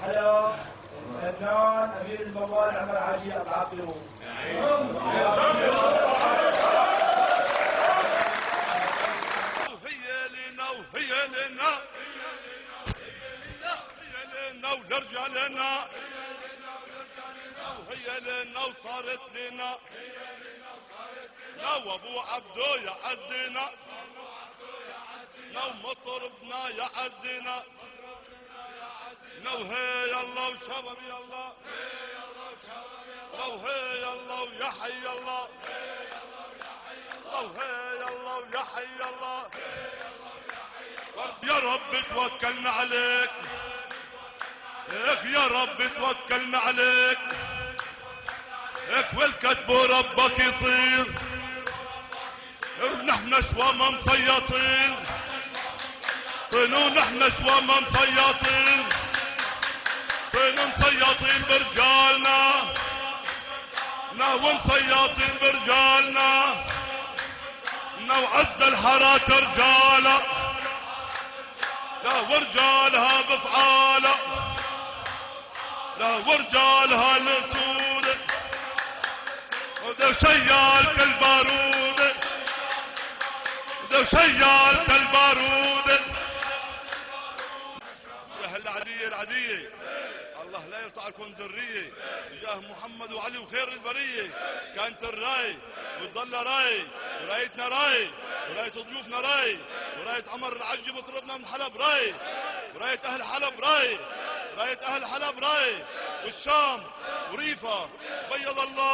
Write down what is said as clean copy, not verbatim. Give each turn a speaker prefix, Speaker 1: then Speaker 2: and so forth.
Speaker 1: حلب فنان امير الموال عمر عاجي العاقل.
Speaker 2: وهي لنا وهي لنا ونرجع لنا وهي لنا وصارت لنا وابو عبدو يعزنا ومطربنا يعزنا وهي الله وشباب الله وهي الله ويا حي الله وهي الله ويا حي الله يا رب توكلنا عليك يا رب توكلنا عليك والكتب ربك يصير ونحن شوى ما مسيطين ونحن شوى ما مسيطين مسيطين برجالنا ومسيطين برجالنا وعز الحارات رجاله ورجالها بفعاله ورجالها نسود وشيال كالبارود وشيال كالبارود. يا العدية العدية الله لا يقطع لكم ذرية جاه محمد وعلي وخير البرية. كانت الراي وتضل راي ورايتنا راي وراية ضيوفنا راي وراية عمر العجي مطربنا من حلب راي وراية أهل حلب راي راية أهل حلب راي والشام وريفة بيض الله